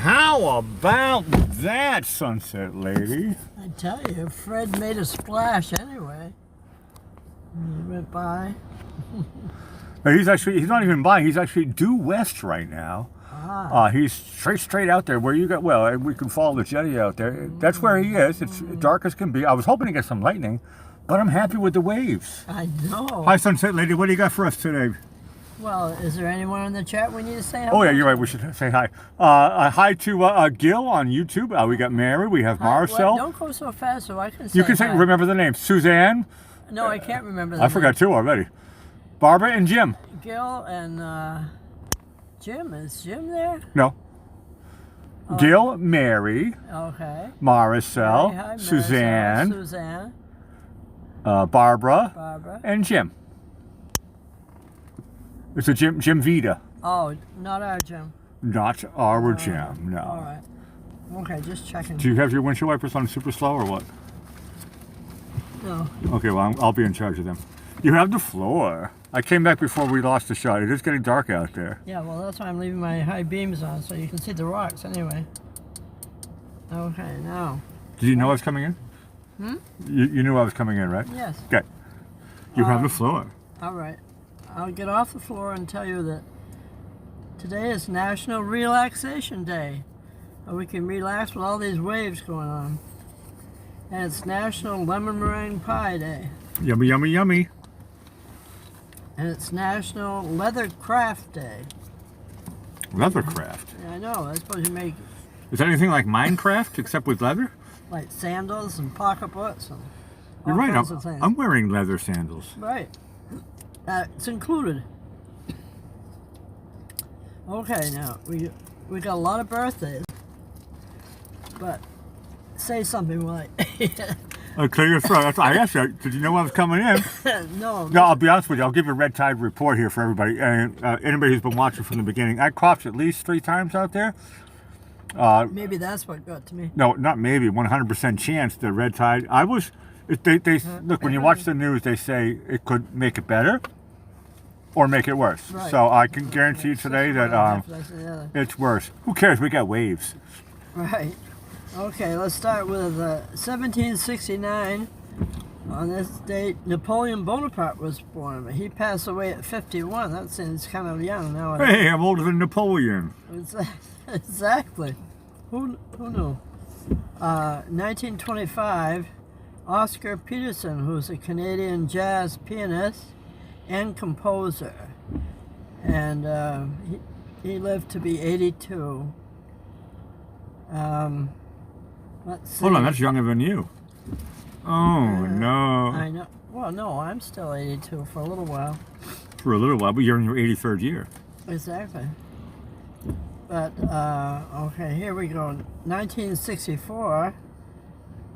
How about that, Sunset Lady? I tell you, Fred made a splash anyway. He went by. He's not even by. He's actually due west right now. He's straight out there where you got. Well, we can follow the jetty out there. That's where he is. It's dark as can be. I was hoping to get some lightning, but I'm happy with the waves. I know. Hi, Sunset Lady. What do you got for us today? Well, is there anyone in the chat we need to say hi? Oh yeah, you're right. We should say hi. Hi to Gil on YouTube. We got Mary. We have Marcel. Don't go so fast, so I can say. You can say. Hi. Remember the name. Suzanne. No, I can't remember. I forgot two already. Barbara and Jim. Gil and Jim. Is Jim there? No. Oh. Gil, Mary. Okay. Marcel. Hi, Suzanne. Suzanne. Barbara. And Jim. It's a Jim Vita. Oh, not our Jim. Not our Jim, no. All right. Okay, just checking. Do you have your windshield wipers on super slow or what? No. Okay, well, I'll be in charge of them. You have the floor. I came back before we lost the shot. It is getting dark out there. Yeah, well, that's why I'm leaving my high beams on, so you can see the rocks anyway. Okay, now. Did you know I was coming in? Hmm? You knew I was coming in, right? Yes. Okay. You have the floor. All right. I'll get off the floor and tell you that today is National Relaxation Day. We can relax with all these waves going on. And it's National Lemon Meringue Pie Day. Yummy, yummy, yummy. And it's National Leather Craft Day. Leather craft? Yeah, I know. That's supposed to make... Is that anything like Minecraft except with leather? Like sandals and pocketbooks and all You're right. kinds of things. I'm wearing leather sandals. Right. It's included. Okay, now we got a lot of birthdays, but say something like. Clear your throat. I asked you, did you know I was coming in? No. No, I'll be honest with you. I'll give you a red tide report here for everybody. And anybody who's been watching from the beginning, I coughed at least 3 times out there. Maybe that's what got to me. No, not maybe. 100% chance the red tide. They look, when you watch the news, they say it could make it better or make it worse. Right. So I can guarantee you today that it's worse. Who cares? We got waves. Right. Okay, let's start with 1769. On this date, Napoleon Bonaparte was born. He passed away at 51. That seems kind of young nowadays. Hey, I'm older than Napoleon. Exactly. Who knew? 1925, Oscar Peterson, who's a Canadian jazz pianist and composer. And he lived to be 82. Let's see. Hold on, that's younger than you. Oh, no. I know. Well, no, I'm still 82 for a little while. For a little while, but you're in your 83rd year. Exactly. But, okay, here we go. 1964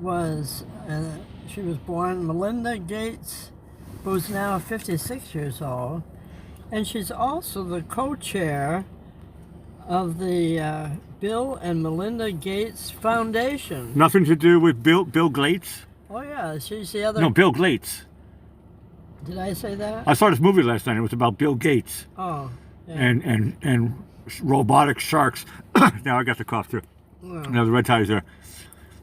was, she was born Melinda Gates, who's now 56 years old. And she's also the co-chair of the Bill and Melinda Gates Foundation. Nothing to do with Bill Gates? Oh, yeah, she's the other... No, Bill Gates. Did I say that? I saw this movie last night. It was about Bill Gates. Oh, yeah. And robotic sharks. Now I got the cough too. Well, Now the red tide is there.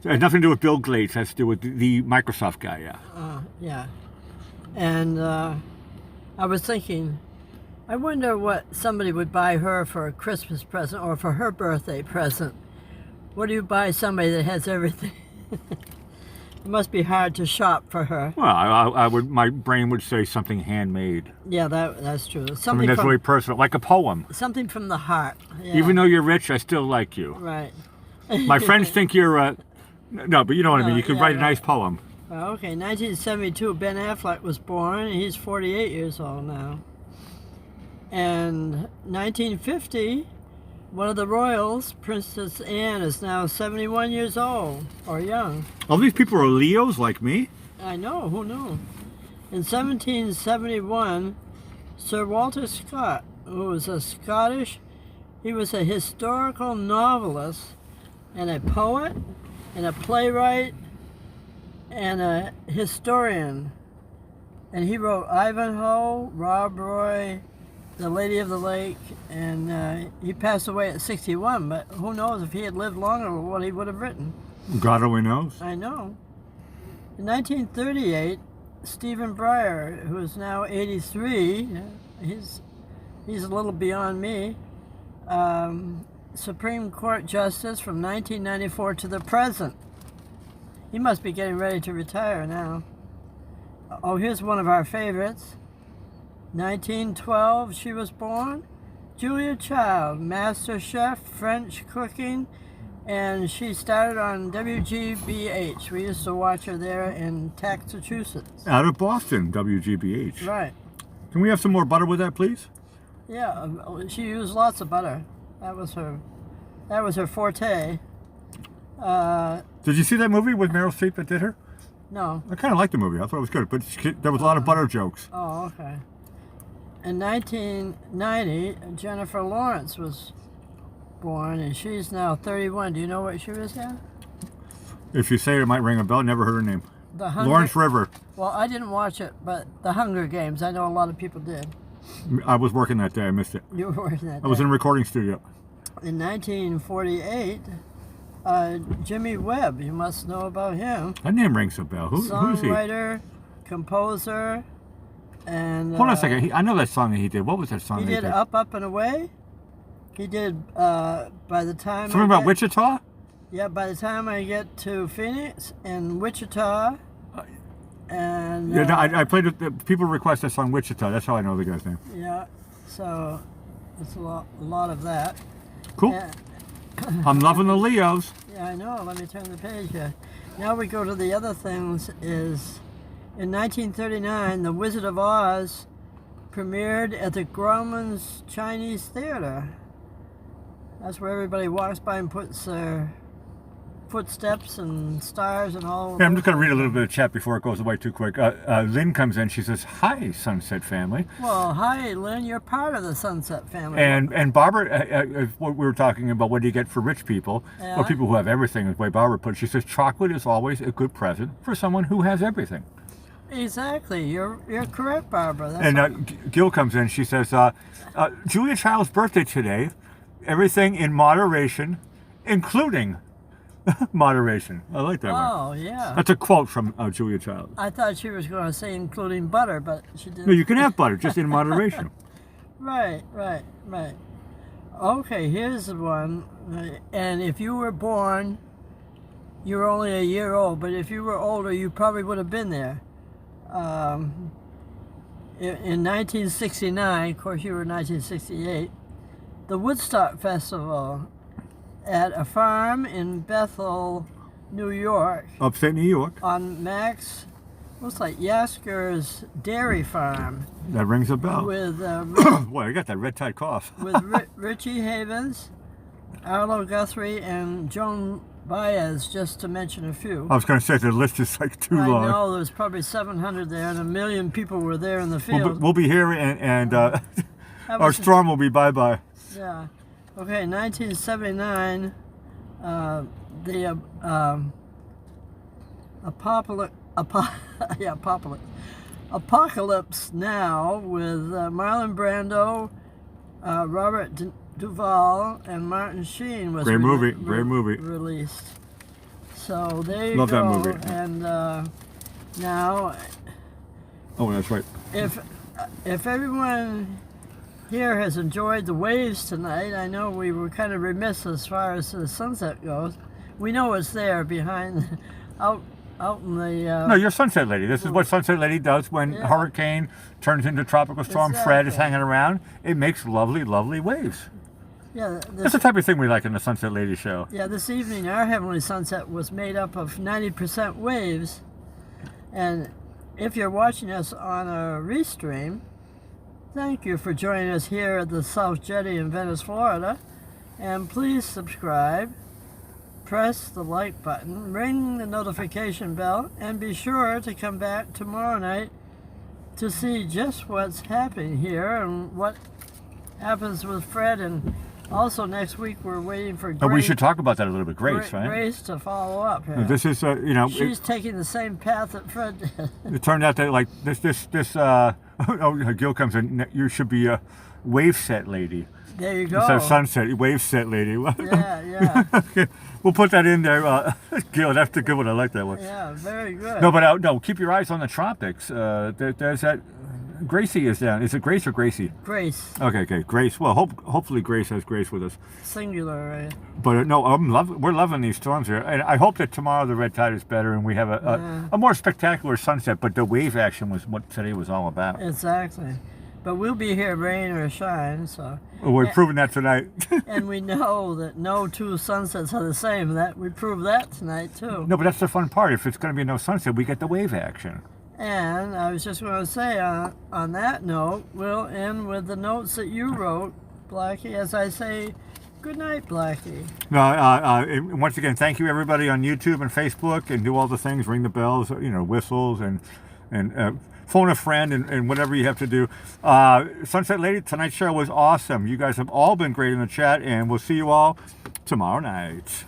It has nothing to do with Bill Gates. It has to do with the Microsoft guy, yeah. Yeah. And I was thinking, I wonder what somebody would buy her for a Christmas present or for her birthday present. What do you buy somebody that has everything? It must be hard to shop for her. Well, I would. My brain would say something handmade. Yeah, that's true. Something that's really personal, like a poem. Something from the heart. Yeah. Even though you're rich, I still like you. Right. My friends think you're no, but you know what I mean. You can write a nice poem. Okay, 1972, Ben Affleck was born. He's 48 years old now. And 1950, one of the royals, Princess Anne, is now 71 years old, or young. All these people are Leos like me? I know, who knew? In 1771, Sir Walter Scott, who was he was a historical novelist and a poet and a playwright and a historian. And he wrote Ivanhoe, Rob Roy, the Lady of the Lake, and he passed away at 61, but who knows if he had lived longer what he would have written. God only knows. I know. In 1938, Stephen Breyer, who is now 83, he's a little beyond me, Supreme Court Justice from 1994 to the present. He must be getting ready to retire now. Oh, here's one of our favorites. 1912, she was born. Julia Child, Master Chef, French cooking, and she started on WGBH. We used to watch her there in Massachusetts. Out of Boston, WGBH. Right. Can we have some more butter with that, please? Yeah, she used lots of butter. That was her forte. Did you see that movie with Meryl Streep that did her? No. I kind of liked the movie. I thought it was good, but there was a lot of butter jokes. Oh, okay. In 1990, Jennifer Lawrence was born, and she's now 31. Do you know what she was in? If you say it, it might ring a bell. Never heard her name. Lawrence River. Well, I didn't watch it, but The Hunger Games, I know a lot of people did. I was working that day. I missed it. You were working that day. I was in a recording studio. In 1948, Jimmy Webb, you must know about him. That name rings a bell. Who's he? Songwriter, composer, and... Hold on a second. I know that song that he did. What was that song he did? Up, Up, and Away. He did, by the time... Something about Wichita? Yeah, by the time I get to Phoenix and Wichita, and... Yeah, no, I played it. People request that song Wichita. That's how I know the guy's name. Yeah, so it's a lot of that. Cool. I'm loving the Leos. Yeah, I know. Let me turn the page here. Now we go to the other things. Is in 1939, The Wizard of Oz premiered at the Grauman's Chinese Theater. That's where everybody walks by and puts their footsteps and stars and all. Yeah, I'm just going to read a little bit of chat before it goes away too quick. Lynn comes in. She says, "Hi, Sunset family." Well, hi, Lynn. You're part of the Sunset family. And Barbara, what we were talking about, what do you get for rich people, or people who have everything, is the way Barbara put it. She says, chocolate is always a good present for someone who has everything. Exactly. You're correct, Barbara. That's And Gil comes in. She says, Julia Child's birthday today. Everything in moderation, including moderation. I like that one. Oh, yeah. That's a quote from Julia Child. I thought she was going to say including butter, but she didn't. No, you can have butter, just in moderation. Right. Okay, here's the one. And if you were born, you're only a year old, but if you were older, you probably would have been there. In 1969, of course you were 1968, the Woodstock Festival at a farm in Bethel, New York. Upstate New York. On Max, looks like Yasker's dairy farm. That rings a bell. With Boy, I got that red tide cough. with Richie Havens, Arlo Guthrie, and Joan Baez, just to mention a few. I was going to say the list is like too long. I know, there's probably 700 there, and 1 million people were there in the field. We'll be here, and our storm will be bye-bye. Yeah. Okay, 1979, the Apocalypse Now with Marlon Brando, Robert Duvall, and Martin Sheen was Great movie. Released. So there you Love go. that movie. And now, Oh, that's right. if everyone here has enjoyed the waves tonight, I know we were kind of remiss as far as the sunset goes. We know it's there behind, out in the... No, you're Sunset Lady. This is what Sunset Lady does when hurricane turns into tropical storm. Exactly. Fred is hanging around. It makes lovely, lovely waves. Yeah, That's the type of thing we like in the Sunset Lady show. Yeah, this evening our heavenly sunset was made up of 90% waves. And if you're watching us on a restream, thank you for joining us here at the South Jetty in Venice, Florida. And please subscribe, press the like button, ring the notification bell, and be sure to come back tomorrow night to see just what's happening here and what happens with Fred. And also next week we're waiting for Grace. We should talk about that a little bit. Grace, right? Grace to follow up here. This is, She's taking the same path that Fred did. It turned out that like this. Oh, Gil comes in. You should be wave set lady. There you go. Instead of sunset, wave set lady. Yeah. Okay, we'll put that in there. Gil, that's a good one. I like that one. Yeah, very good. No, but no, keep your eyes on the tropics. There's that. Gracie is down. Is it Grace or Gracie? Grace. Okay, Grace. Well, hopefully Grace has Grace with us. Singular, right? But no, we're loving these storms here, and I hope that tomorrow the red tide is better and we have a more spectacular sunset. But the wave action was what today was all about. Exactly. But we'll be here, rain or shine, so. Well, we're proving that tonight. And we know that no two sunsets are the same. That we proved that tonight too. No, but that's the fun part. If it's going to be no sunset, we get the wave action. And I was just going to say, on that note, we'll end with the notes that you wrote, Blackie, as I say, good night, Blackie. No, once again, thank you everybody on YouTube and Facebook, and do all the things, ring the bells, whistles, and phone a friend, and whatever you have to do. Sunset Lady, tonight's show was awesome. You guys have all been great in the chat, and we'll see you all tomorrow night.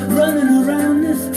Running around this